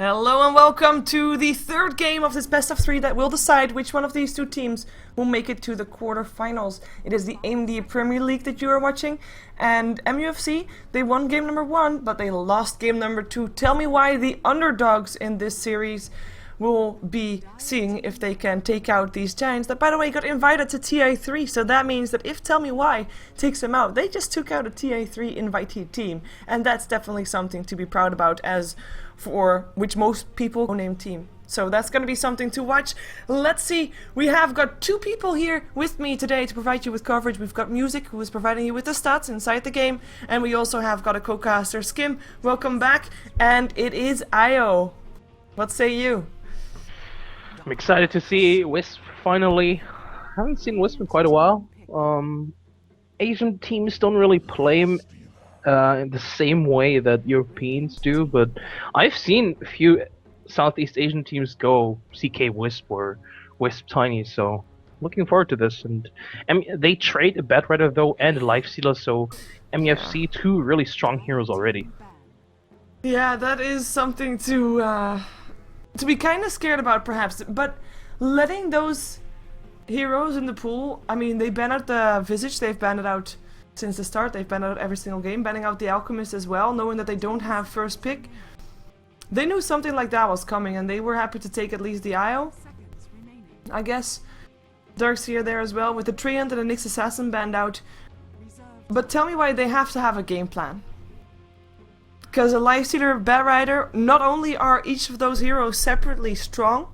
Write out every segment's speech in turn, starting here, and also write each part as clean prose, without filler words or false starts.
Hello and welcome to the third game of this best of three that will decide which one of these two teams will make it to the quarterfinals. It is the AMD Premier League that you are watching, and Mufc, they won game number 1, but they lost game number 2. Tell me why the underdogs in this series will be seeing if they can take out these giants that, by the way, got invited to TA3, so that means that if Tell Me Why takes them out, they just took out a TA3 invitee team, and that's definitely something to be proud about, as for which most people name team. So that's going to be something to watch. Let's see, we have got two people here with me today to provide you with coverage. We've got Music, who is providing you with the stats inside the game, and we also have got a co-caster, Skim. Welcome back, and it is IO. What say you? I'm excited to see Wisp finally. Haven't seen Wisp in quite a while. Asian teams don't really play in the same way that Europeans do, but I've seen a few Southeast Asian teams go CK Wisp or Wisp Tiny, so looking forward to this. And they trade a Bedrider though and a Lifestealer, so MEFC two really strong heroes already. Yeah, that is something to be kind of scared about, perhaps, but letting those heroes in the pool, I mean, they banned out the Visage, they've banned it out since the start, they've banned out every single game, banning out the Alchemist as well, knowing that they don't have first pick. They knew something like that was coming, and they were happy to take at least the IO, I guess. Darkseer there as well, with the Treant and the Nyx Assassin banned out. But tell me why they have to have a game plan. Because a Lifestealer, Bedrider, not only are each of those heroes separately strong,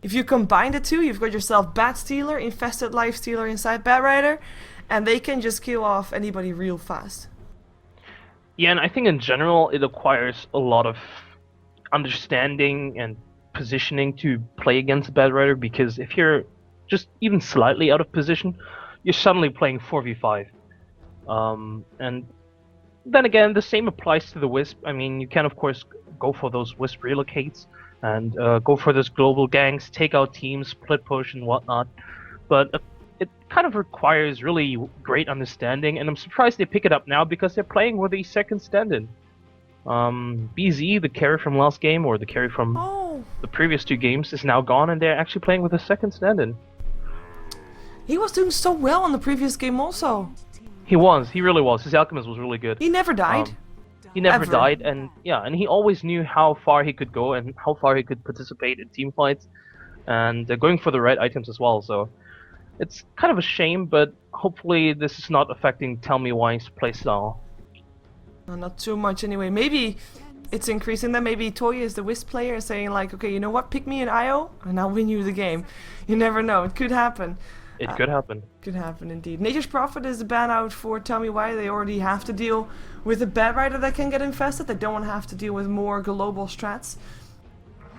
if you combine the two, you've got yourself Batstealer, Infested Lifestealer inside Bedrider, and they can just kill off anybody real fast. Yeah, and I think in general it requires a lot of understanding and positioning to play against a Bedrider, because if you're just even slightly out of position, you're suddenly playing 4v5. And then again, the same applies to the Wisp. I mean, you can of course go for those Wisp relocates and go for those global ganks, take out teams, split push and whatnot. But it kind of requires really great understanding, and I'm surprised they pick it up now because they're playing with a second stand-in. BZ, the carry from last game, or the carry from the previous two games, is now gone, and they're actually playing with a second stand-in. He was doing so well in the previous game also. He really was. His Alchemist was really good. He never died. He never Ever. died, and yeah, and he always knew how far he could go and how far he could participate in team fights, and going for the right items as well. So it's kind of a shame, but hopefully this is not affecting Tell Me Why's playstyle. No, not too much anyway. Maybe it's increasing that. Maybe Toya is the Wisp player saying like, okay, you know what, pick me in IO and I'll win you the game. You never know. It could happen. It could happen. Could happen indeed. Nature's Prophet is the ban out for Tell Me Why. They already have to deal with a Bedrider that can get infested. They don't want to have to deal with more global strats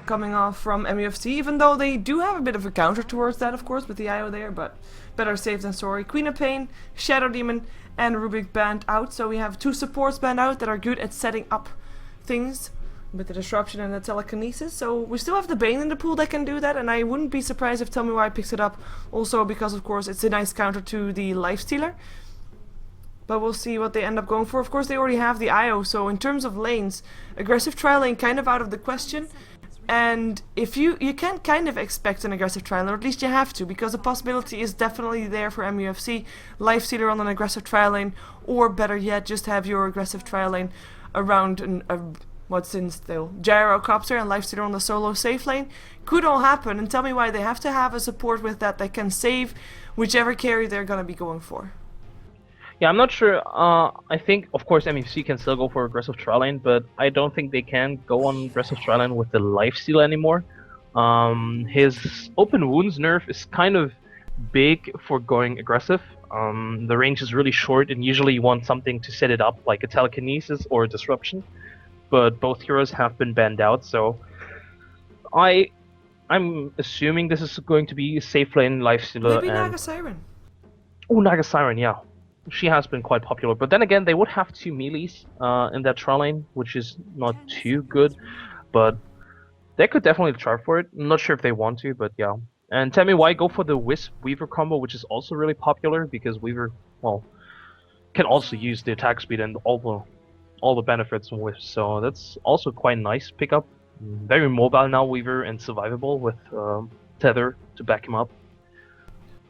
coming off from MUFC, even though they do have a bit of a counter towards that, of course, with the IO there, but better safe than sorry. Queen of Pain, Shadow Demon, and Rubik banned out, so we have two supports banned out that are good at setting up things with the disruption and the telekinesis. So we still have the Bane in the pool that can do that, and I wouldn't be surprised if Tell Me Why picks it up, also because of course it's a nice counter to the Lifestealer. But we'll see what they end up going for. Of course they already have the IO, so in terms of lanes, aggressive tri lane kind of out of the question. And if you can kind of expect an aggressive tri lane, or at least you have to, because the possibility is definitely there for MUFC. Lifestealer on an aggressive tri lane, or better yet, just have your aggressive tri lane around what's in still Gyrocopter and Lifestealer on the solo safe lane. Could all happen, and Tell Me Why they have to have a support with that can save whichever carry they're gonna be going for. Yeah, I'm not sure. I think, of course, MFC can still go for aggressive tri-lane, but I don't think they can go on aggressive tri-lane with the Lifesteal anymore. His open wounds nerf is kind of big for going aggressive. The range is really short, and usually you want something to set it up, like a telekinesis or a disruption. But both heroes have been banned out, so I'm assuming this is going to be a safe lane Lifestealer. Maybe Naga Siren. Oh, Naga Siren, yeah. She has been quite popular, but then again, they would have two melees in that tri lane, which is not too good, but they could definitely try for it. I'm not sure if they want to, but yeah. And Tell Me Why go for the Wisp Weaver combo, which is also really popular, because Weaver, well, can also use the attack speed and all the benefits from Wisp, so that's also quite a nice pickup. Very mobile now, Weaver, and survivable with Tether to back him up.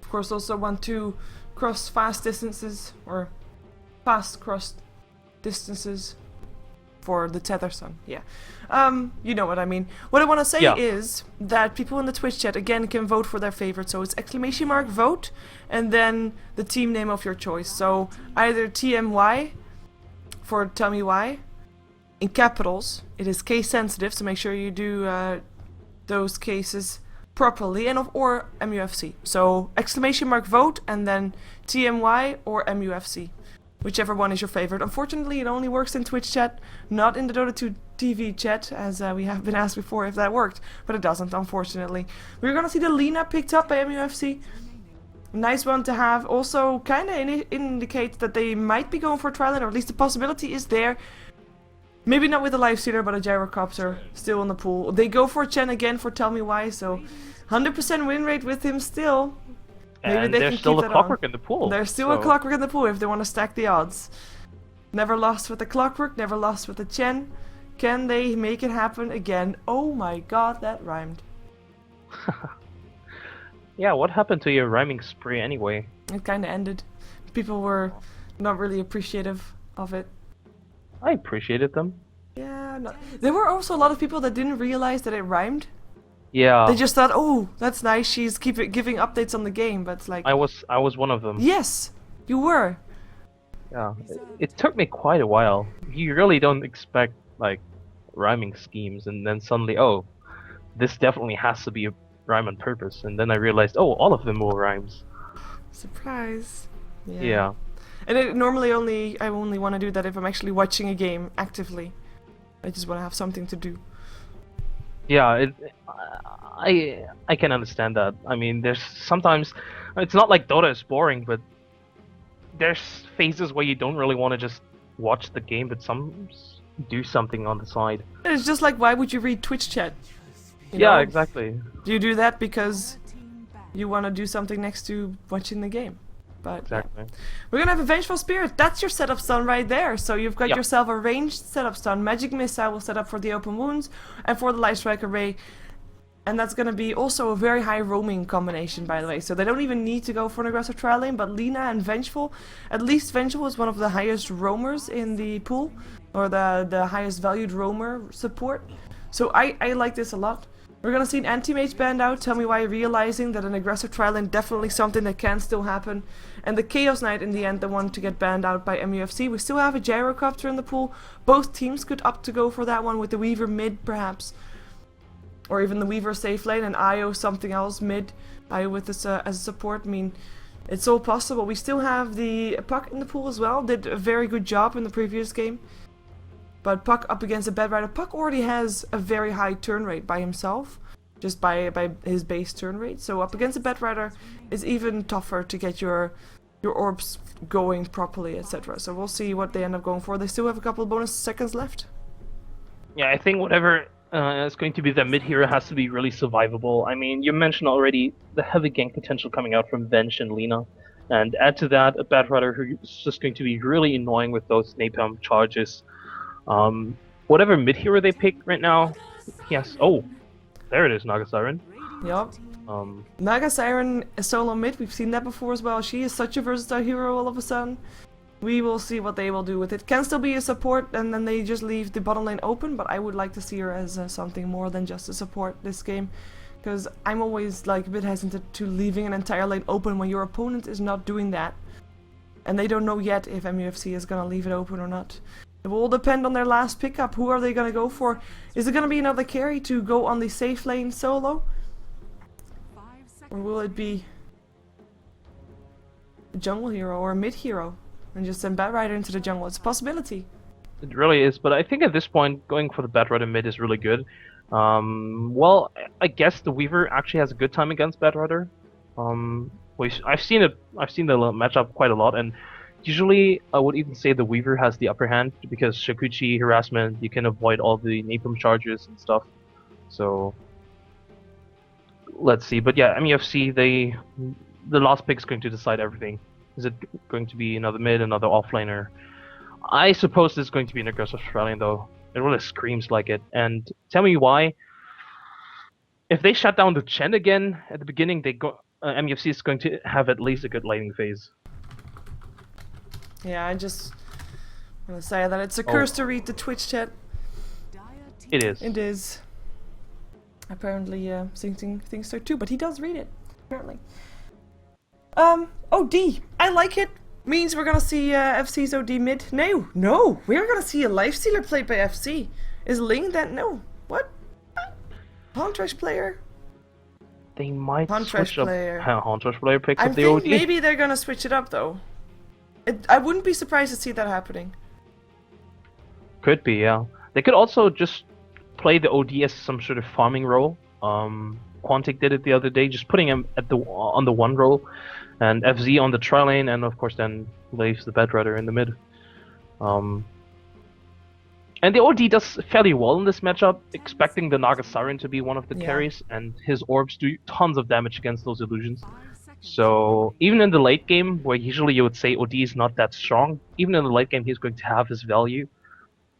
Of course, also want to cross fast distances, or fast cross distances for the Tether son. Yeah. You know what I mean. What I want to say is that people in the Twitch chat again can vote for their favorite. So it's !vote and then the team name of your choice. So either TMY for tell me why in capitals. It is case sensitive, so make sure you do those cases properly, and or MUFC. So !vote and then TMY or MUFC. Whichever one is your favorite. Unfortunately, it only works in Twitch chat, not in the Dota 2 TV chat, as we have been asked before if that worked, but it doesn't, unfortunately. We're gonna see the Lina picked up by MUFC. Nice one to have. Also, kind of indicates that they might be going for a trial, or at least the possibility is there. Maybe not with a live sealer, but a gyrocopter still in the pool. They go for Chen again for tell me why, so 100% win rate with him still. Maybe and they there's can still keep a that clockwork on. in the pool. There's still a clockwork in the pool if they want to stack the odds. Never lost with the clockwork, never lost with the Chen. Can they make it happen again? Oh my god, that rhymed. Yeah, what happened to your rhyming spree anyway? It kind of ended. People were not really appreciative of it. I appreciated them. Yeah, there were also a lot of people that didn't realize that it rhymed. Yeah. They just thought, oh, that's nice, she's giving updates on the game, but it's like... I was one of them. Yes, you were. Yeah, it took me quite a while. You really don't expect, like, rhyming schemes, and then suddenly, oh, this definitely has to be a rhyme on purpose, and then I realized, oh, all of them were rhymes. Surprise. Yeah. And I only want to do that if I'm actually watching a game actively. I just want to have something to do. Yeah, I can understand that. I mean, there's sometimes, it's not like Dota is boring, but there's phases where you don't really want to just watch the game, but do something on the side. It's just like, why would you read Twitch chat? You Yeah, know? exactly. Do you do that because you want to do something next to watching the game? But exactly. Yeah. We're gonna have a Vengeful Spirit. That's your setup stun right there. So you've got Yep. yourself a ranged setup stun. Magic Missile will set up for the open wounds and for the Light Strike Array. And that's gonna be also a very high roaming combination, by the way. So they don't even need to go for an aggressive trial lane, but Lina and Vengeful, at least Vengeful is one of the highest roamers in the pool, or the highest valued roamer support. So I like this a lot. We're gonna see an anti-mage banned out, tell me why, realizing that an aggressive trial lane definitely something that can still happen. And the Chaos Knight in the end, the one to get banned out by MUFC. We still have a gyrocopter in the pool. Both teams could opt to go for that one with the Weaver mid perhaps. Or even the Weaver safe lane and Io something else mid. Io with this as a support. I mean, it's all possible. We still have the Puck in the pool as well. Did a very good job in the previous game. But Puck up against a Bed Rider. Puck already has a very high turn rate by himself. Just by his base turn rate. So up against a Bed Rider is even tougher to get your orbs going properly, etc. So we'll see what they end up going for. They still have a couple of bonus seconds left. Yeah, I think whatever is going to be the mid hero has to be really survivable. I mean, you mentioned already the heavy gank potential coming out from Venge and Lina. And add to that a Bad Rider who's just going to be really annoying with those napalm charges. Whatever mid hero they pick right now, yes. Oh, there it is, Naga Siren. Yup. Naga Siren solo mid, we've seen that before as well. She is such a versatile hero all of a sudden. We will see what they will do with it. Can still be a support and then they just leave the bottom lane open, but I would like to see her as something more than just a support this game. Because I'm always like a bit hesitant to leaving an entire lane open when your opponent is not doing that. And they don't know yet if MUFC is going to leave it open or not. It will all depend on their last pickup. Who are they going to go for? Is it going to be another carry to go on the safe lane solo? Or will it be a jungle hero or a mid hero? And just send Bad Rider into the jungle? It's a possibility. It really is, but I think at this point, going for the Bad Rider mid is really good. Well, I guess the Weaver actually has a good time against Bad Rider. I've seen the matchup quite a lot, and usually I would even say the Weaver has the upper hand because Shakuchi harassment, you can avoid all the napalm charges and stuff. So let's see. But yeah, MUFC, the last pick is going to decide everything. Is it going to be another mid, another offlaner? I suppose it's going to be an aggressive Australian though. It really screams like it. And tell me why. If they shut down the Chen again at the beginning, MUFC is going to have at least a good laning phase. Yeah, I just want to say that it's a curse to read the Twitch chat. It is. It is. Apparently, Xing thinks so too, but he does read it, apparently. OD. I like it. Means we're gonna see FC's OD mid. No, we're gonna see a lifestealer played by FC. Is Ling that? No. What? Huntress player? They might Huntress switch player. up. Huntress player picks I up the think OD. maybe they're gonna switch it up though. I wouldn't be surprised to see that happening. Could be, yeah. They could also just play the OD as some sort of farming role. Quantic did it the other day, just putting him on the one role, and FZ on the tri lane, and of course then leaves the Bedrider in the mid. And the OD does fairly well in this matchup, expecting the Naga Siren to be one of the carries, and his orbs do tons of damage against those illusions. So even in the late game, where usually you would say OD is not that strong, even in the late game he's going to have his value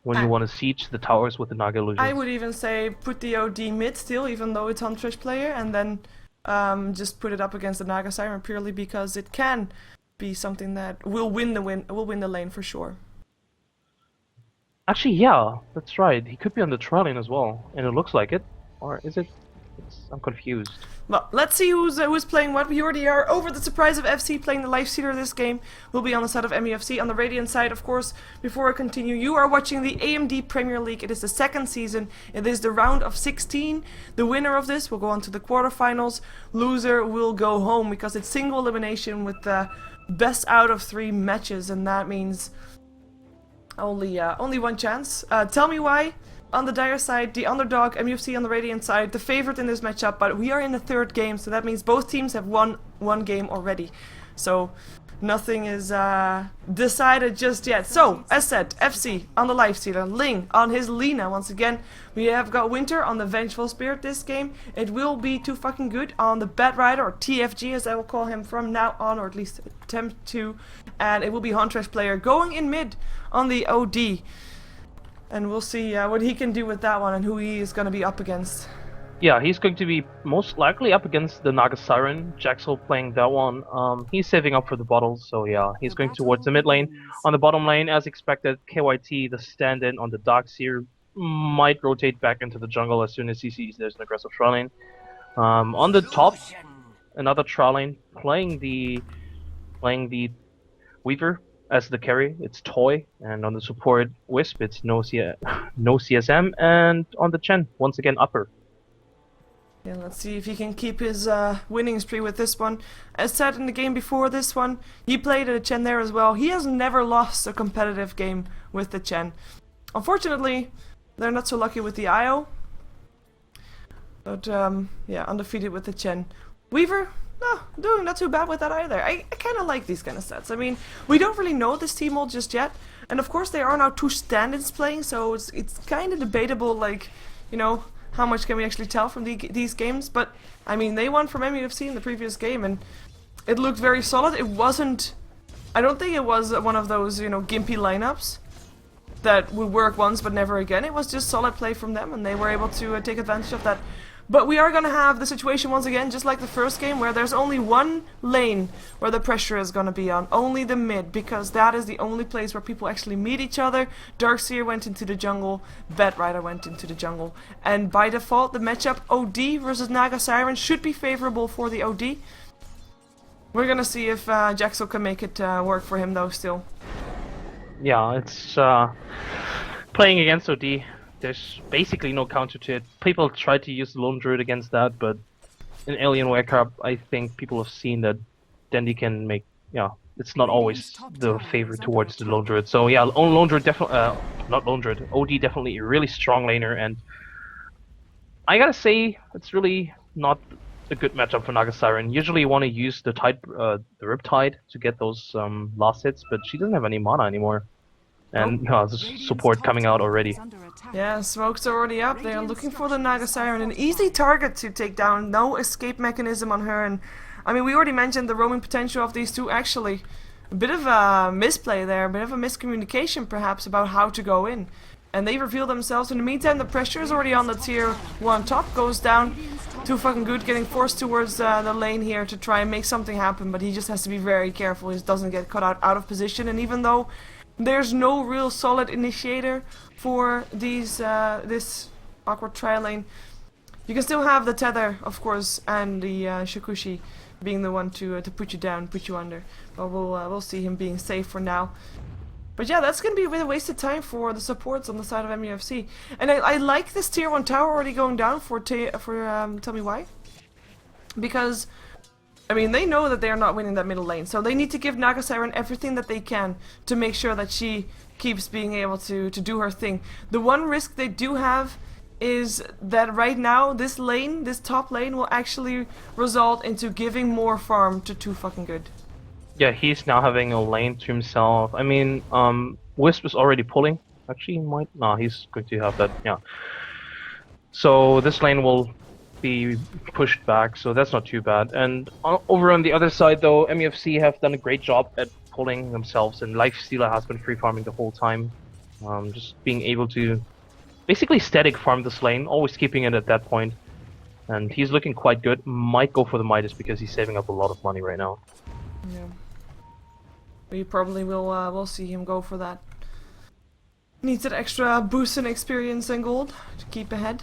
when you want to siege the towers with the Naga illusions. I would even say put the OD mid still, even though it's Huntress player, and then just put it up against the Naga Siren purely because it can be something that will win the lane for sure. Actually, yeah, that's right. He could be on the tri lane as well, and it looks like it. Or is it? I'm confused. Well, let's see who's playing what. We already are over the surprise of FC playing the Lifestealer this game. Will be on the side of MUFC. On the Radiant side, of course, before I continue, you are watching the AMD Premier League. It is the second season. It is the round of 16. The winner of this will go on to the quarterfinals. Loser will go home because it's single elimination with the best out of 3 matches, and that means only one chance. Tell me why. On the Dire side, the underdog, MUFC on the Radiant side, the favorite in this matchup, but we are in the 3rd game, so that means both teams have won one game already. So nothing is decided just yet. So, as said, FC on the Lifestealer, Ling on his Lina once again. We have got Winter on the Vengeful Spirit this game. It will be too fucking good on the Bedrider, or TFG as I will call him from now on, or at least attempt to. And it will be Huntress player going in mid on the OD. And we'll see what he can do with that one and who he is going to be up against. Yeah, he's going to be most likely up against the Naga Siren. Jaxel playing that one. He's saving up for the bottles, so yeah, he's going towards the mid lane. On the bottom lane, as expected, KYT, the stand-in on the Darkseer, might rotate back into the jungle as soon as he sees there's an aggressive tri lane. On the top, another tri lane playing the Weaver as the carry. It's Toy, and on the support Wisp, it's no CSM, and on the Chen, once again upper. Yeah, let's see if he can keep his winning spree with this one. As said in the game before this one, he played a Chen there as well. He has never lost a competitive game with the Chen. Unfortunately, they're not so lucky with the IO. But yeah, undefeated with the Chen. Weaver, no, doing not too bad with that either. I kind of like these kind of stats. I mean, we don't really know this team all just yet. And of course there are now 2 stand-ins playing, so it's kind of debatable, like, you know, how much can we actually tell from these games. But, I mean, they won from MUFC in the previous game, and it looked very solid. It wasn't... I don't think it was one of those, you know, gimpy lineups that would work once but never again. It was just solid play from them, and they were able to take advantage of that. But we are going to have the situation once again, just like the first game, where there's only one lane where the pressure is going to be on. Only the mid, because that is the only place where people actually meet each other. Darkseer went into the jungle, Bedrider went into the jungle. And by default, the matchup OD versus Naga Siren should be favorable for the OD. We're going to see if Jaxel can make it work for him though still. Yeah, it's playing against OD. There's basically no counter to it. People try to use the Lone Druid against that, but in Alienware Cup, I think people have seen that Dandy can make, yeah, it's not always the favor towards the Lone Druid. So yeah, Lone Druid definitely, not Lone Druid, OD definitely a really strong laner, and I gotta say, it's really not a good matchup for Naga Siren. Usually you want to use the Riptide to get those last hits, but she doesn't have any mana anymore. And the support coming out already. Yeah, smokes are already up. They are looking for the Naga Siren. An easy target to take down. No escape mechanism on her. And I mean, we already mentioned the roaming potential of these two actually. A bit of a misplay there. A bit of a miscommunication perhaps about how to go in. And they reveal themselves. In the meantime, the pressure is already on the tier 1 top. Goes down. Too fucking good, getting forced towards the lane here to try and make something happen. But he just has to be very careful. He doesn't get caught out of position. And even though there's no real solid initiator for these this awkward trial lane, you can still have the tether, of course, and the Shakushi being the one to put you down, put you under. But we'll see him being safe for now. But yeah, that's going to be a bit of wasted time for the supports on the side of MUFC. And I like this tier 1 tower already going down for tell me why. Because, I mean, they know that they are not winning that middle lane. So they need to give Naga Siren everything that they can to make sure that she keeps being able to do her thing. The one risk they do have is that right now, this lane, this top lane, will actually result into giving more farm to Too Fucking Good. Yeah, he's now having a lane to himself. I mean, Wisp is already pulling. Actually, he might. No, he's going to have that. Yeah. So this lane will be pushed back, so that's not too bad. And over on the other side, though, MUFC have done a great job at pulling themselves, and Lifestealer has been free farming the whole time. Just being able to basically static farm this lane, always keeping it at that point. And he's looking quite good. Might go for the Midas because he's saving up a lot of money right now. Yeah. We probably will see him go for that. Needs that extra boost in experience and gold to keep ahead.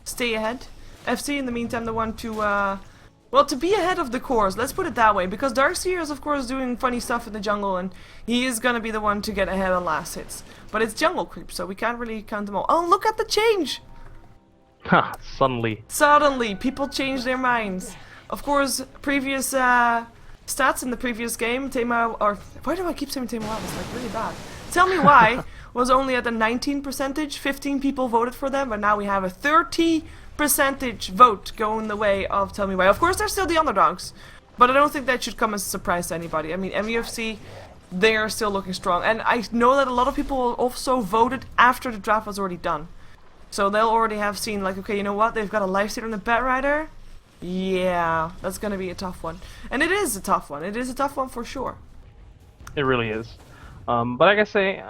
Stay ahead. FC in the meantime the one to well, to be ahead of the cores, let's put it that way, because Darkseer is of course doing funny stuff in the jungle and he is gonna be the one to get ahead on last hits. But it's jungle creep, so we can't really count them all. Oh, look at the change! Ha, suddenly. Suddenly, people change their minds. Of course, previous stats in the previous game, Tema, or why do I keep saying Tema? It's like really bad. Tell Me Why was only at a 19%, 15 people voted for them, but now we have a 30% vote going the way of Tell Me Why. Of course, they're still the underdogs, but I don't think that should come as a surprise to anybody. I mean, MUFC, they are still looking strong, and I know that a lot of people also voted after the draft was already done. So they'll already have seen, like, okay, you know what, they've got a Lifestealer and a Bat Rider. Yeah, that's gonna be a tough one. And it is a tough one. It is a tough one for sure. It really is. But like I say,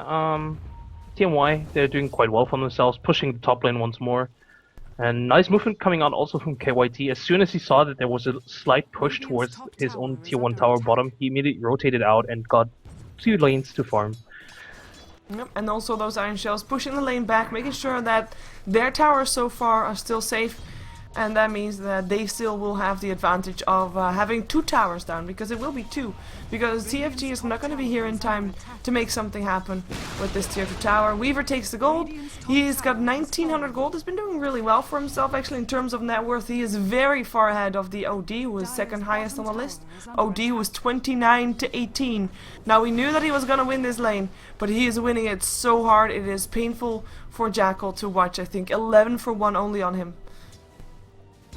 TMY, they're doing quite well for themselves, pushing the top lane once more. And nice movement coming out also from KYT. As soon as he saw that there was a slight push towards his own tier 1 tower bottom, he immediately rotated out and got 2 lanes to farm. Yep, and also those Iron Shells pushing the lane back, making sure that their towers so far are still safe. And that means that they still will have the advantage of having 2 towers down, because it will be 2. Because TFG is not going to be here in time to make something happen with this tier 2 tower. Weaver takes the gold. He's got 1900 gold. He's been doing really well for himself, actually, in terms of net worth. He is very far ahead of the OD, who is second highest on the list. OD was 29 to 18. Now, we knew that he was going to win this lane, but he is winning it so hard. It is painful for Jackal to watch. I think 11 for 1 only on him.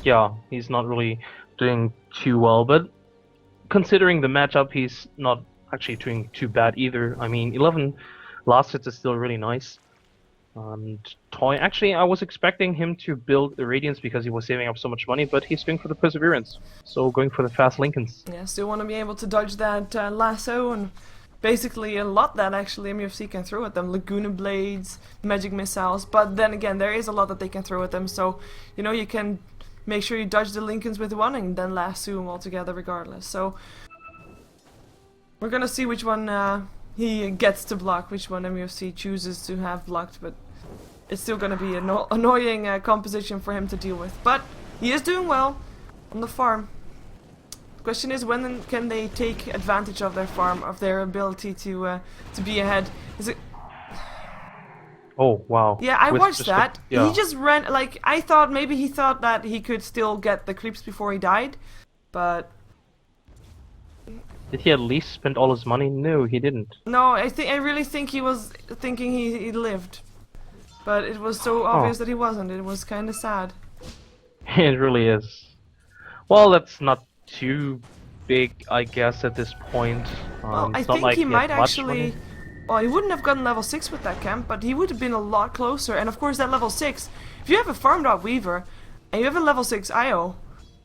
Yeah, he's not really doing too well, but considering the matchup, he's not actually doing too bad either. I mean, 11 last hits is still really nice. And Toy, actually, I was expecting him to build the Radiance because he was saving up so much money, but he's going for the Perseverance, so going for the fast Lincolns. Yeah, still want to be able to dodge that lasso and basically a lot that actually MUFC can throw at them. Laguna Blades, Magic Missiles, but then again, there is a lot that they can throw at them, so, you know, you can make sure you dodge the Lincolns with one and then lasso them all together regardless. So we're gonna see which one he gets to block, which one MUFC chooses to have blocked, but it's still gonna be an annoying composition for him to deal with. But he is doing well on the farm. The question is, when can they take advantage of their farm, of their ability to be ahead? Is it? Oh, wow. Yeah, I watched that. Yeah. He just ran, like, I thought maybe he thought that he could still get the creeps before he died, but... Did he at least spend all his money? No, he didn't. No, I really think he was thinking he lived. But it was so obvious that he wasn't. It was kind of sad. It really is. Well, that's not too big, I guess, at this point. Well, I think he might actually... Well, he wouldn't have gotten level 6 with that camp, but he would have been a lot closer. And of course, that level 6, if you have a farmed out Weaver, and you have a level 6 IO,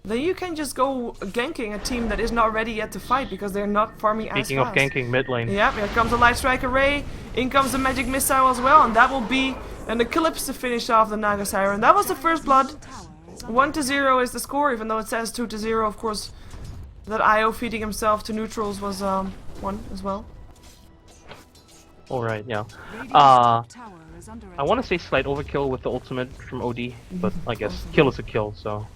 then you can just go ganking a team that is not ready yet to fight, because they're not farming as fast. Speaking of ganking mid lane. Yeah, here comes the Light Strike Array, in comes the Magic Missile as well, and that will be And Eclipse to finish off the Naga Siren. That was the first blood. 1-0 is the score, even though it says 2-0. Of course, that IO feeding himself to neutrals was 1 as well. Alright, yeah. I want to say slight overkill with the ultimate from OD, but I guess kill is a kill, so...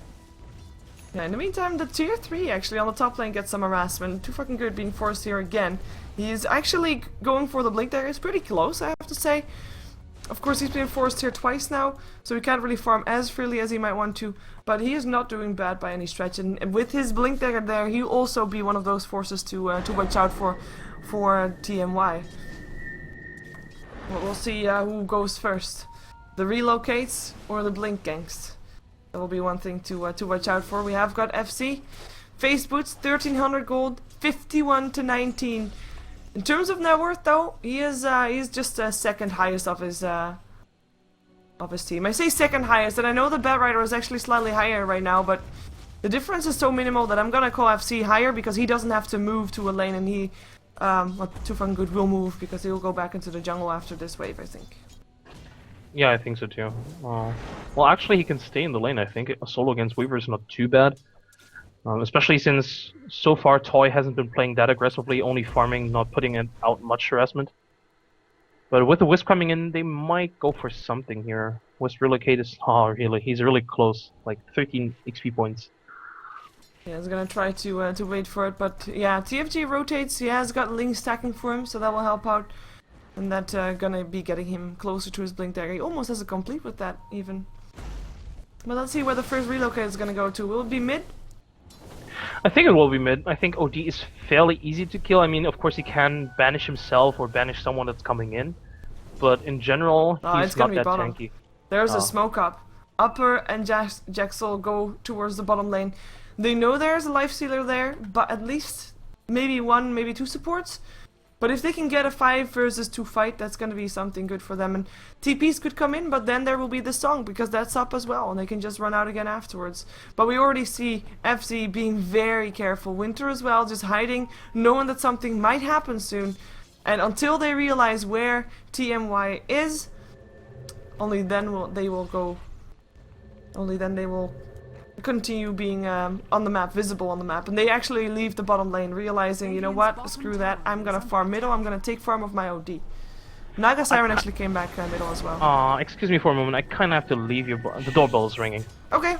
Yeah, in the meantime, the tier 3 actually on the top lane gets some harassment. Too fucking good being forced here again. He's actually going for the blink dagger. It's pretty close, I have to say. Of course, he's been forced here twice now, so he can't really farm as freely as he might want to. But he is not doing bad by any stretch, and with his blink dagger there, he'll also be one of those forces to watch out for TMY. We'll see who goes first. The relocates or the blink ganks. That will be one thing to watch out for. We have got FC. Face boots, 1300 gold, 51-19. In terms of net worth though, he's just second highest of his team. I say second highest, and I know the Batrider is actually slightly higher right now, but the difference is so minimal that I'm gonna call FC higher because he doesn't have to move to a lane, and he Too Fucking Good will move because he'll go back into the jungle after this wave, I think. Yeah, I think so too. Well, actually, he can stay in the lane, I think. A solo against Weaver is not too bad. Especially since so far Toy hasn't been playing that aggressively, only farming, not putting out much harassment. But with the Wisp coming in, they might go for something here. Wisp relocate is... Oh, really? He's really close. Like 13 XP points. Yeah, he's gonna try to wait for it, but yeah, TFG rotates. He has got Ling stacking for him, so that will help out. And that's gonna be getting him closer to his blink dagger. He almost has a complete with that, even. But let's see where the first relocate is gonna go to. Will it be mid? I think it will be mid. I think OD is fairly easy to kill. I mean, of course he can banish himself or banish someone that's coming in. But in general, he's not that tanky. There's a smoke up. Upper and Jaxel go towards the bottom lane. They know there's a lifestealer there, but at least maybe 1, maybe 2 supports. But if they can get a 5 versus 2 fight, that's going to be something good for them. And TPs could come in, but then there will be the song, because that's up as well, and they can just run out again afterwards. But we already see FC being very careful. Winter as well, just hiding, knowing that something might happen soon. And until they realize where TMY is, only then they will continue being on the map, visible on the map, and they actually leave the bottom lane, realizing, you know what, screw that, I'm gonna farm middle, I'm gonna take farm of my OD. Naga Siren actually came back middle as well. Excuse me for a moment, I kinda have to leave the doorbell is ringing. Okay.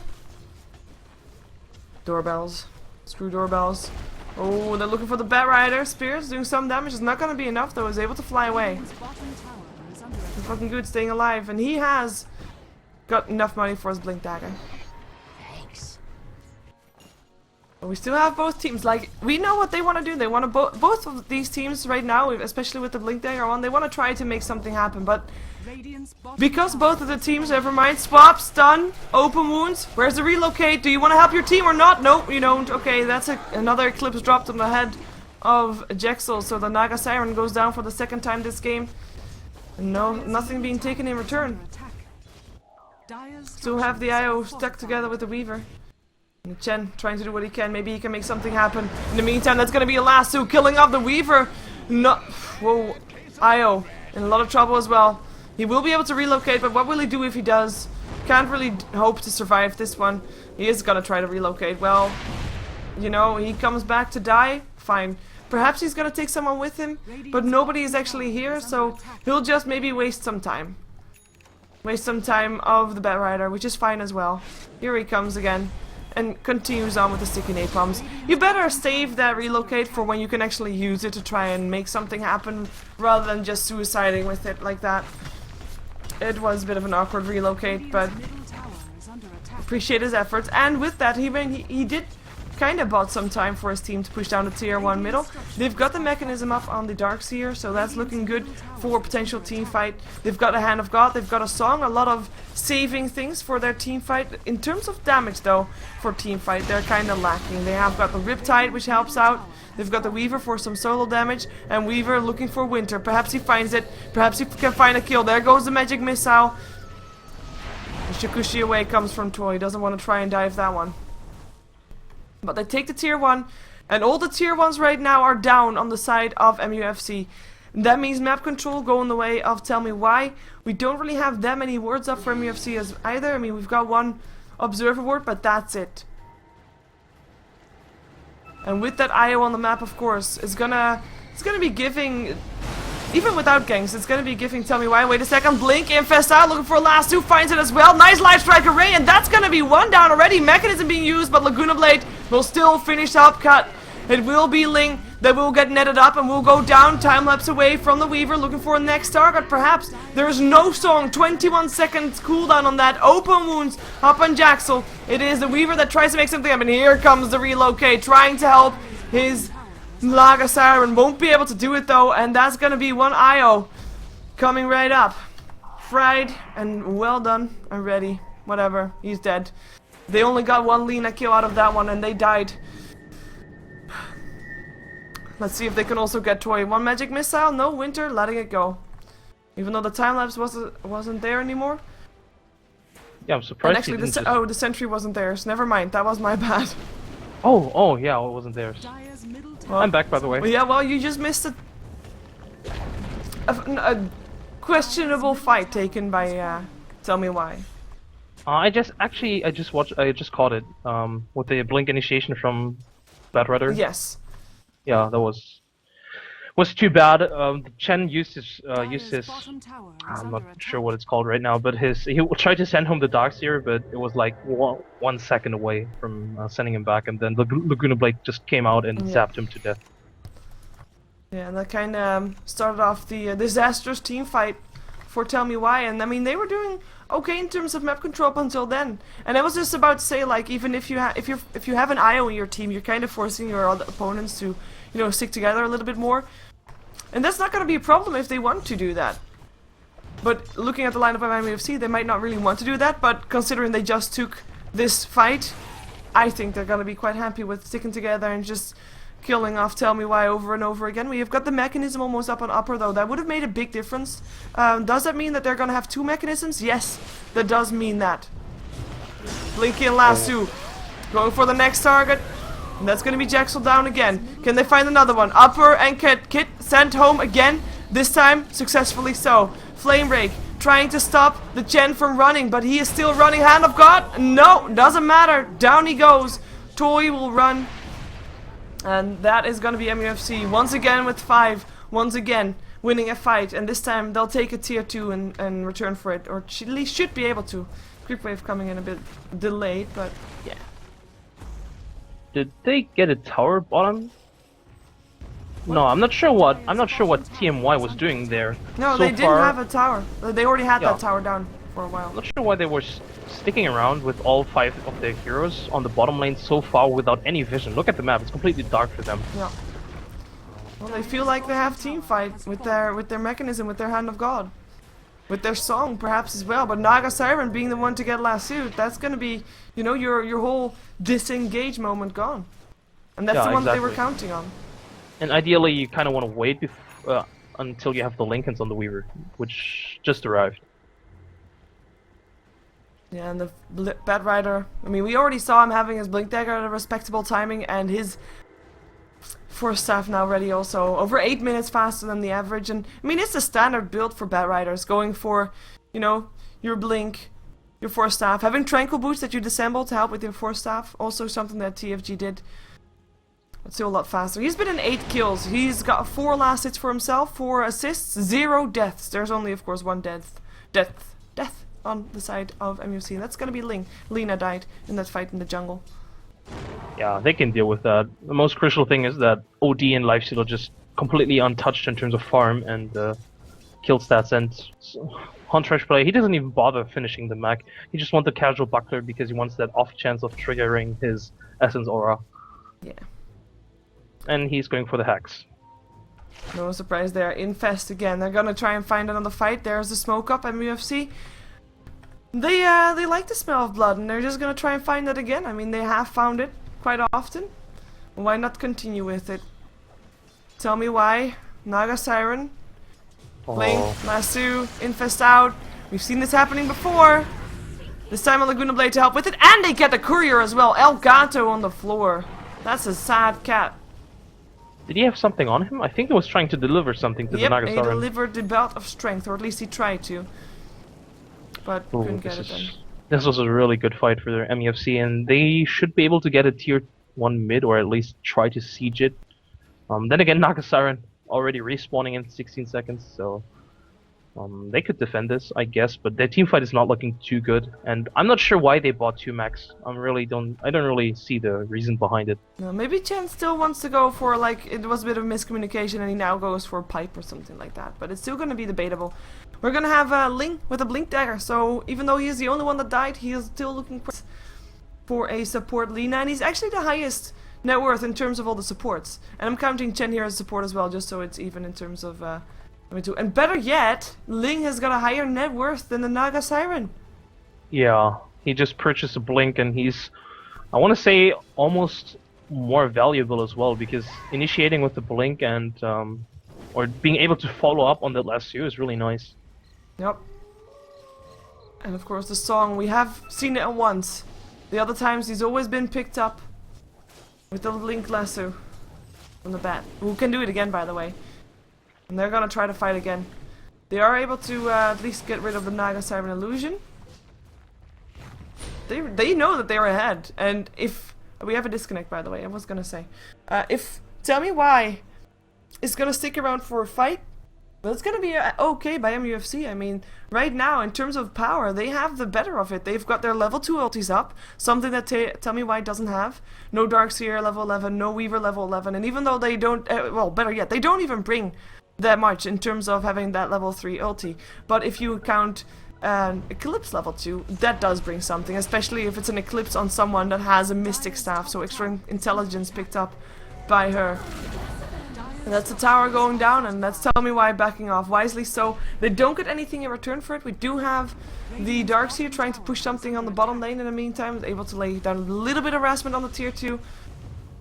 Doorbells. Screw doorbells. Oh, they're looking for the Batrider. Spears doing some damage, is not gonna be enough though, is able to fly away. Too Fucking Good staying alive, and he has got enough money for his blink dagger. We still have both teams, like, we know what they want to do. They want to both of these teams right now, especially with the blink dagger on, they want to try to make something happen, but because both of the teams, never mind, swap, stun, open wounds, where's the relocate? Do you want to help your team or not? Nope, you don't. Okay, that's another Eclipse dropped on the head of Jaxel, so the Naga Siren goes down for the second time this game. And no, nothing being taken in return. Still have the IO stuck together with the Weaver. And Chen trying to do what he can. Maybe he can make something happen. In the meantime, that's going to be a lasso killing off the Weaver. No, whoa, IO in a lot of trouble as well. He will be able to relocate, but what will he do if he does? Can't really hope to survive this one. He is going to try to relocate. Well, you know, he comes back to die. Fine. Perhaps he's going to take someone with him, but nobody is actually here, so he'll just maybe waste some time. Waste some time of the Batrider, which is fine as well. Here he comes again. And continues on with the sticky napalms. You better save that relocate for when you can actually use it to try and make something happen, rather than just suiciding with it like that. It was a bit of an awkward relocate, but appreciate his efforts. And with that, he did kind of bought some time for his team to push down the tier 1 middle. They've got the mechanism up on the Darkseer, so that's looking good for a potential team fight. They've got a Hand of God, they've got a Song, a lot of saving things for their team fight. In terms of damage though, for team fight, they're kind of lacking. They have got the Riptide, which helps out. They've got the Weaver for some solo damage, and Weaver looking for Winter. Perhaps he finds it, perhaps he can find a kill. There goes the magic missile. The Shikushi away comes from Toy, doesn't want to try and dive that one. But they take the tier 1, and all the tier 1s right now are down on the side of MUFC. That means map control going the way of Tell Me Why. We don't really have that many words up for MUFC as either. I mean, we've got one observer word, but that's it. And with that IO on the map, of course, it's gonna be giving, even without ganks, it's gonna be giving Tell Me Why. Wait a second, Blink, Infest out, looking for last two, finds it as well. Nice light strike array, and that's gonna be one down already. Mechanism being used, but Laguna Blade will still finish up cut. It will be Ling that will get netted up and will go down, time lapse away from the Weaver, looking for a next target perhaps. There's no song, 21 seconds cooldown on that. Open wounds up on Jaxel. It is the Weaver that tries to make something happen. Here comes the relocate, trying to help his Naga Siren. Won't be able to do it though, and that's gonna be one IO coming right up. Fried and well done and ready. Whatever, he's dead. They only got one Lina kill out of that one and they died. Let's see if they can also get Toy. One magic missile, no Winter, letting it go. Even though the time lapse wasn't there anymore. Yeah, I'm surprised. And actually, the sentry wasn't theirs. Never mind, that was my bad. Oh yeah, it wasn't theirs. Well, I'm back, by the way. Well, yeah, well, you just missed a questionable fight taken by Tell Me Why. I just caught it. With the blink initiation from Batrider. Yes. Yeah, that was too bad. Chen used his I'm not sure what it's called right now, but he tried to send home the Darkseer, but it was like 1 second away from sending him back, and then the Laguna Blade just came out and zapped him to death. Yeah, and that kind of started off the disastrous team fight for Tell Me Why, and I mean they were doing okay in terms of map control up until then. And I was just about to say, like, even if you have an IO in your team, you're kind of forcing your other opponents to, you know, stick together a little bit more. And that's not going to be a problem if they want to do that. But looking at the lineup of MUFC, they might not really want to do that, but considering they just took this fight, I think they're going to be quite happy with sticking together and just killing off Tell Me Why over and over again. We have got the mechanism almost up on upper though. That would have made a big difference. Does that mean that they're going to have two mechanisms? Yes, that does mean that. Blinky and Lasso going for the next target. And that's going to be Jaxel down again. Can they find another one? Upper and Kit sent home again. This time successfully so. Flame Break trying to stop the Chen from running, but he is still running. Hand of God? No, doesn't matter. Down he goes. Toy will run. And that is going to be MUFC once again with 5. Once again winning a fight. And this time they'll take a tier 2 and return for it. Or at least should be able to. Creep Wave coming in a bit delayed, but yeah. Did they get a tower bottom? What? No, I'm not sure what TMY was doing there. No, they didn't have a tower. They already had that tower down for a while. I'm not sure why they were sticking around with all 5 of their heroes on the bottom lane so far without any vision. Look at the map; it's completely dark for them. Yeah. Well, they feel like they have team fight with their mechanism, with their Hand of God, with their song perhaps as well. But Naga Siren being the one to get lassoed, that's gonna be, you know, your whole disengage moment gone, and that's the one that they were counting on. And ideally, you kind of want to wait until you have the Lincolns on the Weaver, which just arrived. Yeah, and the Batrider, I mean, we already saw him having his Blink Dagger at a respectable timing, and his Force Staff now ready also. Over 8 minutes faster than the average, and I mean, it's the standard build for Batriders, going for, you know, your Blink, your Force Staff. Having Tranquil Boots that you disassemble to help with your Force Staff, also something that TFG did. Let's do a lot faster. He's been in 8 kills. He's got 4 last hits for himself, 4 assists, 0 deaths. There's only, of course, 1 death on the side of MUFC. And that's gonna be Ling. Lina died in that fight in the jungle. Yeah, they can deal with that. The most crucial thing is that OD and Lifesteal are just completely untouched in terms of farm and kill stats. And Huntrash play, he doesn't even bother finishing the mech. He just wants the casual buckler because he wants that off chance of triggering his Essence Aura. Yeah. And he's going for the Hex. No surprise there. Infest again. They're gonna try and find another fight. There's the smoke up MUFC. They like the smell of blood, and they're just gonna try and find it again. I mean, they have found it quite often. Why not continue with it? Tell Me Why. Naga Siren. Blink, Lasso, Infest out. We've seen this happening before. This time a Laguna Blade to help with it, and they get the courier as well. El Gato on the floor. That's a sad cat. Did he have something on him? I think he was trying to deliver something to the Yep, he Nagasaran. delivered the belt of strength, or at least he tried to. But Ooh, couldn't get it then. this was a really good fight for their MEFC, and they should be able to get a tier 1 mid, or at least try to siege it. Then again, Nagasiren already respawning in 16 seconds, so they could defend this, I guess, but their team fight is not looking too good, and I'm not sure why they bought 2 max. I don't really see the reason behind it. No, maybe Chen still wants to go for, like, it was a bit of miscommunication and he now goes for a pipe or something like that, but it's still gonna be debatable. We're gonna have Ling with a blink dagger, so even though he is the only one that died, he is still looking for a support Lina, and he's actually the highest net worth in terms of all the supports. And I'm counting Chen here as support as well, just so it's even in terms of and better yet, Ling has got a higher net worth than the Naga Siren. Yeah, he just purchased a blink, and he's, I want to say, almost more valuable as well, because initiating with the blink and or being able to follow up on that last year is really nice. Yep. And of course the song, we have seen it once. The other times he's always been picked up with the Link lasso from the bat. Who can do it again, by the way. And they're gonna try to fight again. They are able to at least get rid of the Naga Siren illusion. They know that they're ahead, and if we have a disconnect, by the way, I was gonna say, if Tell Me Why is gonna stick around for a fight, well, it's gonna be okay by MUFC. I mean, right now, in terms of power, they have the better of it. They've got their level 2 ultis up, something that Tell Me Why doesn't have. No Darkseer level 11, no Weaver level 11, and even though they don't, well, better yet, they don't even bring that much in terms of having that level 3 ulti. But if you count Eclipse level 2, that does bring something, especially if it's an Eclipse on someone that has a Mystic Staff, so extra intelligence picked up by her. And that's the tower going down, and that's Tell Me Why backing off wisely, so they don't get anything in return for it. We do have the Darkseer trying to push something on the bottom lane in the meantime, able to lay down a little bit of harassment on the tier 2.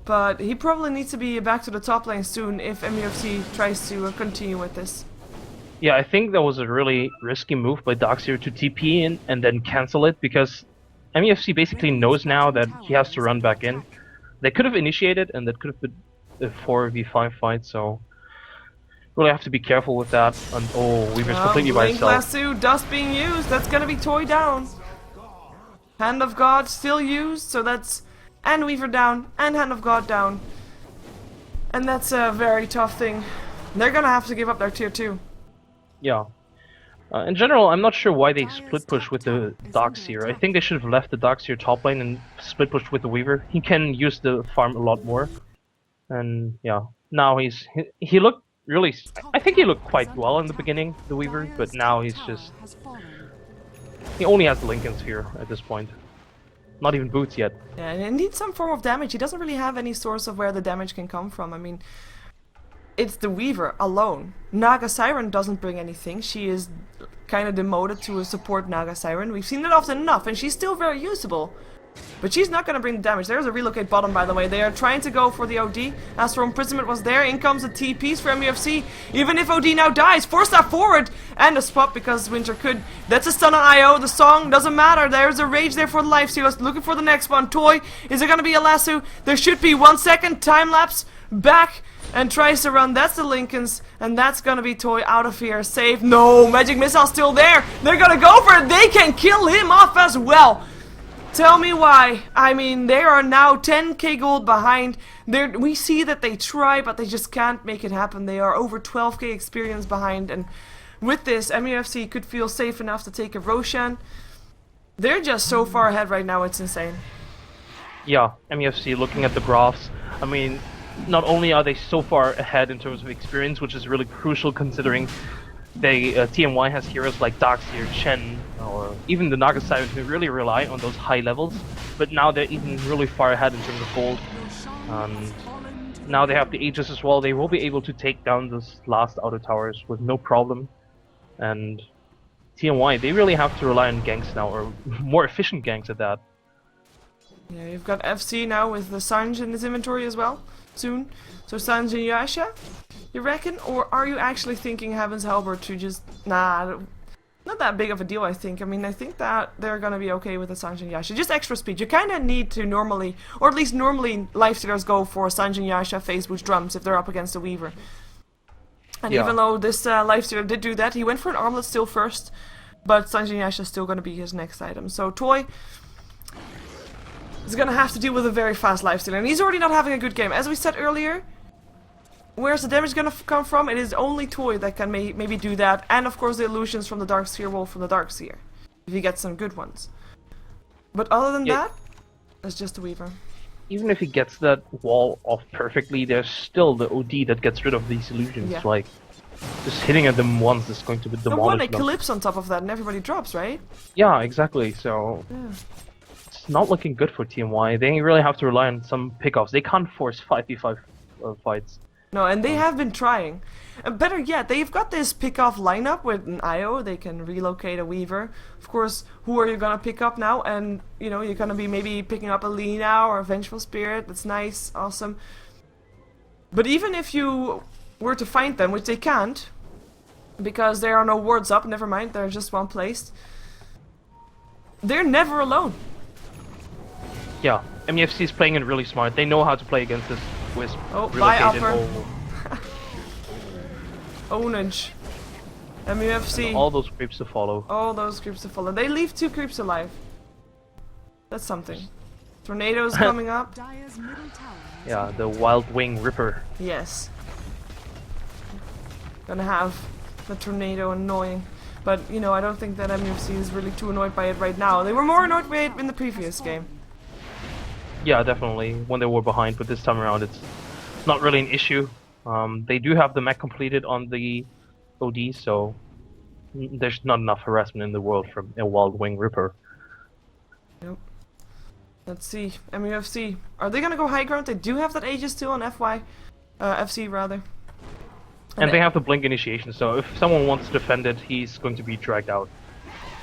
But he probably needs to be back to the top lane soon if MUFC tries to continue with this. Yeah, I think that was a really risky move by Darkseer to TP in and then cancel it, because MUFC basically knows now that he has to run back in. They could have initiated, and that could have been a 4v5 fight, so really have to be careful with that. And oh, Weaver's completely by himself. Lasso dust being used, that's gonna be Toy down. Hand of God still used, so that's, and Weaver down, and Hand of God down. And that's a very tough thing. They're gonna have to give up their tier 2. Yeah. In general, I'm not sure why they split push with the Darkseer. I think they should have left the Darkseer top lane and split pushed with the Weaver. He can use the farm a lot more. And yeah, now he looked really, I think he looked quite well in the beginning, the Weaver, but now he's just, he only has Lincoln Sphere at this point. Not even boots yet. Yeah, and he needs some form of damage. He doesn't really have any source of where the damage can come from. I mean, it's the Weaver alone. Naga Siren doesn't bring anything. She is kind of demoted to a support Naga Siren. We've seen it often enough, and she's still very usable. But she's not going to bring damage. There's a relocate bottom, by the way. They are trying to go for the OD. As for Imprisonment was there. In comes the TPs for MUFC. Even if OD now dies, force that forward. And a spot because Winter could. That's a stun on IO. The song doesn't matter. There's a rage there for the life steal. Looking for the next one. Toy. Is it going to be a lasso? There should be 1 second. Time lapse. Back. And tries to run. That's the Lincolns. And that's going to be Toy out of here. Save. No. Magic Missile still there. They're going to go for it. They can kill him off as well. Tell Me Why. I mean, they are now 10k gold behind. We see that they try, but they just can't make it happen. They are over 12k experience behind, and with this, MUFC could feel safe enough to take a Roshan. They're just so far ahead right now, it's insane. Yeah, MUFC looking at the graphs, I mean, not only are they so far ahead in terms of experience, which is really crucial considering they TMY has heroes like Darkseer, Chen, or even the Naga Siren who really rely on those high levels, but now they're even really far ahead in terms of gold. Now they have the Aegis as well. They will be able to take down those last outer towers with no problem. And TMY, they really have to rely on ganks now, or more efficient ganks at that. Yeah, you've got FC now with the Sanj in his inventory as well, soon. So Sanj and Yasha, you reckon? Or are you actually thinking Heaven's Helper to just... Nah, not that big of a deal, I think. I mean, I think that they're gonna be okay with the Sanjin Yasha. Just extra speed. You kind of need to normally, or at least normally, lifestealers go for Sanjin Yasha, phase boost drums if they're up against a Weaver. And even though this lifestealer did do that, he went for an armlet still first, but Sanjin Yasha is still gonna be his next item. So Toy is gonna have to deal with a very fast lifestealer, and he's already not having a good game. As we said earlier, where's the damage gonna come from? It is only Toy that can maybe do that, and of course the illusions from the Dark Seer Wolf from the Dark Seer, if he gets some good ones. But other than that, it's just a Weaver. Even if he gets that wall off perfectly, there's still the OD that gets rid of these illusions. Yeah. Like, just hitting at them once is going to demolish them. One Eclipse on top of that, and everybody drops, right? Yeah, exactly. So it's not looking good for TMY. They really have to rely on some pickoffs. They can't force 5v5 fights. No, and they have been trying. Better yet, they've got this pick-off lineup with an IO. They can relocate a Weaver. Of course, who are you gonna pick up now? And, you know, you're gonna be maybe picking up a Lina or a Vengeful Spirit. That's nice, awesome. But even if you were to find them, which they can't, because there are no wards up, never mind, they're just one placed, they're never alone. Yeah, MUFC is playing it really smart. They know how to play against this Wisp. Oh, bye, relocated Alpha. Ownage. MUFC. all those creeps to follow. All those creeps to follow. They leave 2 creeps alive. That's something. Tornadoes coming up. Yeah, the Wild Wing Ripper. Yes. Gonna have the tornado annoying. But, you know, I don't think that MUFC is really too annoyed by it right now. They were more annoyed by it in the previous game. Yeah, definitely. When they were behind, but this time around it's not really an issue. They do have the mech completed on the OD, so there's not enough harassment in the world from a Wild Wing Ripper. Yep. Let's see. MUFC. Are they gonna go high ground? They do have that Aegis still on FC rather. And they have the Blink initiation, so if someone wants to defend it, he's going to be dragged out.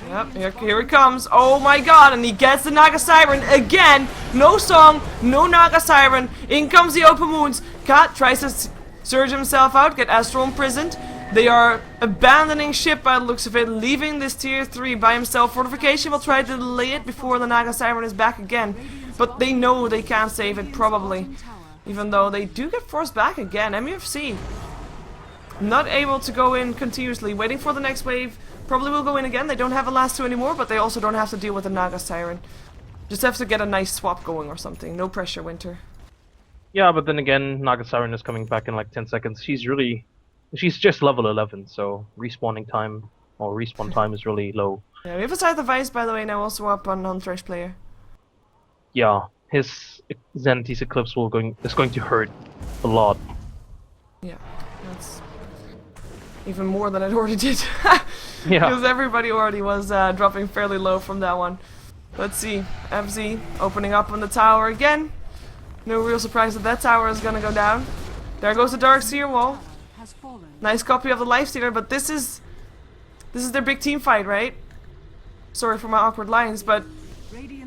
Yep, here it comes. Oh my god, and he gets the Naga Siren again. No song, no Naga Siren. In comes the open wounds. Kat tries to surge himself out, get Astral imprisoned. They are abandoning ship by the looks of it, leaving this tier 3 by himself. Fortification will try to delay it before the Naga Siren is back again. But they know they can't save it, probably. Even though they do get forced back again. MUFC not able to go in continuously, waiting for the next wave. Probably will go in again. They don't have a last 2 anymore, but they also don't have to deal with the Naga Siren. Just have to get a nice swap going or something. No pressure, Winter. Yeah, but then again, Naga Siren is coming back in like 10 seconds. She's just level 11, so respawn time is really low. Yeah, we have a Scythe of Ice, by the way, now also up on Thresh player. Yeah, his Zenity's Eclipse is going to hurt a lot. Yeah, that's even more than it already did. Yeah. Because everybody already was dropping fairly low from that one. Let's see. FZ opening up on the tower again. No real surprise that that tower is gonna go down. There goes the Dark Seer wall. Nice copy of the Lifestealer, but this is their big team fight, right? Sorry for my awkward lines, but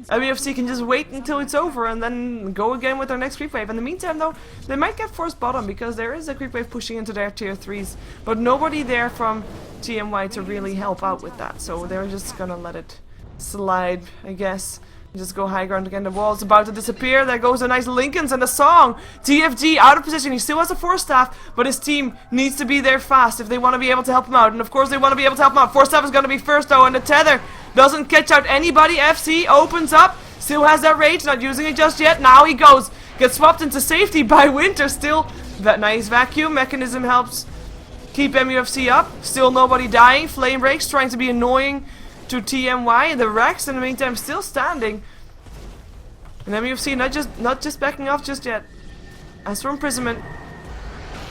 MUFC can just wait until it's over and then go again with their next creep wave. In the meantime, though, they might get forced bottom because there is a creep wave pushing into their tier 3s, but nobody there from TMY to really help out with that, so they're just gonna let it slide, I guess. Just go high ground again. The wall's about to disappear. There goes a nice Lincolns and a song. TFG out of position. He still has a 4-staff, but his team needs to be there fast if they want to be able to help him out. And of course they want to be able to help him out. 4-staff is going to be first though, and the tether doesn't catch out anybody. FC opens up. Still has that rage. Not using it just yet. Now he goes. Gets swapped into safety by Winter. Still that nice vacuum mechanism helps keep MUFC up. Still nobody dying. Flame breaks trying to be annoying to TMY. The Rex in the meantime still standing. And MUFC not just backing off just yet. As for imprisonment,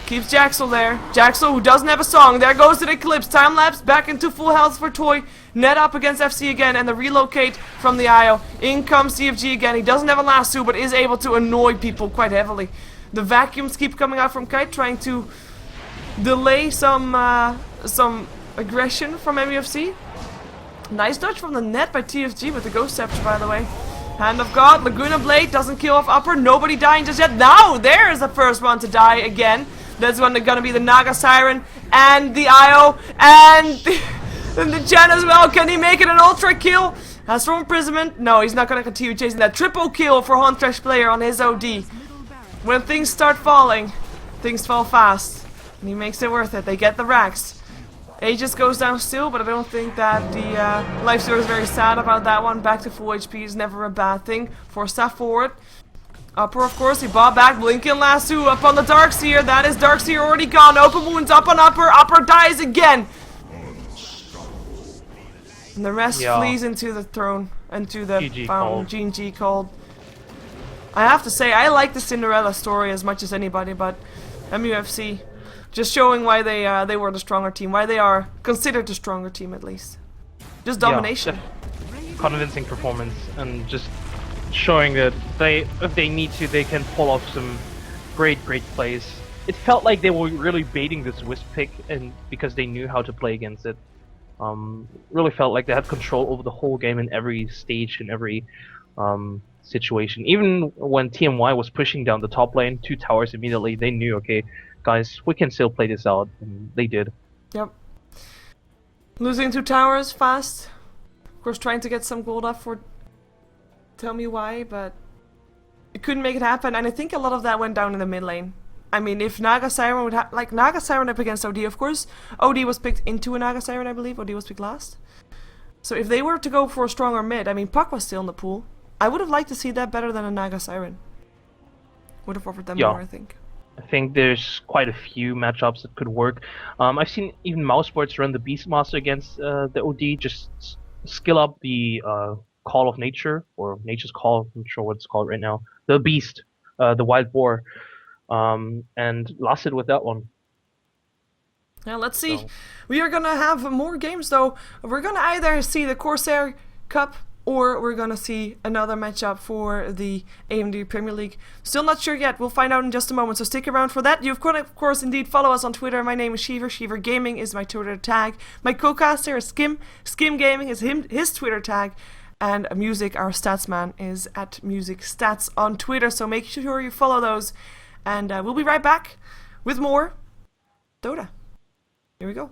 keeps Jaxel there. Jaxel who doesn't have a song. There goes the Eclipse. Time lapse back into full health for Toy. Net up against FC again and the relocate from the IO. In comes CFG again. He doesn't have a lasso but is able to annoy people quite heavily. The vacuums keep coming out from Kite trying to delay some aggression from MUFC. Nice dodge from the net by TFG with the Ghost Scepter, by the way. Hand of God, Laguna Blade doesn't kill off upper, nobody dying just yet. Now there is the first one to die again. That's when they're gonna be the Naga Siren and the IO and And the Jen as well. Can he make it an ultra kill? Has from imprisonment. No, he's not going to continue chasing that. Triple kill for Huntress player on his OD. When things start falling, things fall fast. And he makes it worth it. They get the racks. Aegis goes down still, but I don't think that the Lifestealer is very sad about that one. Back to full HP is never a bad thing. Force that forward. Upper, of course, he bought back. Blinking lasso up on the Darkseer. That is Darkseer already gone. Open wounds up on Upper. Upper dies again. And the rest flees into the throne. Into the fountain. GG cold. I have to say, I like the Cinderella story as much as anybody, but MUFC... just showing why they were the stronger team, why they are considered the stronger team at least. Just domination. Convincing performance and just showing that if they need to, they can pull off some great plays. It felt like they were really baiting this Wisp pick, and because they knew how to play against it. Really felt like they had control over the whole game in every stage, in every situation. Even when TMY was pushing down the top lane, 2 towers immediately, they knew, okay, guys, we can still play this out, and they did. Yep. Losing 2 towers fast. Of course, trying to get some gold up for Tell Me Why, but it couldn't make it happen, and I think a lot of that went down in the mid lane. I mean, if Naga Siren would have... like, Naga Siren up against OD, of course. OD was picked into a Naga Siren, I believe. OD was picked last. So if they were to go for a stronger mid, I mean, Puck was still in the pool. I would have liked to see that better than a Naga Siren. Would have offered them more, I think. I think there's quite a few matchups that could work. I've seen even Mousesports run the Beastmaster against the OD, just skill up the Call of Nature, or Nature's Call, I'm not sure what it's called right now. The Beast, the Wild Boar, and lasted with that one. Yeah, let's see. So. We are gonna have more games though. We're gonna either see the Corsair Cup, or we're gonna see another matchup for the AMD Premier League. Still not sure yet. We'll find out in just a moment, so stick around for that. You can, of course, indeed follow us on Twitter. My name is Sheever. SheeverGaming is my Twitter tag. My co-caster is Skim. SkimGaming is his Twitter tag. And Music, our statsman, is at MusicStats on Twitter. So make sure you follow those. And we'll be right back with more Dota. Here we go.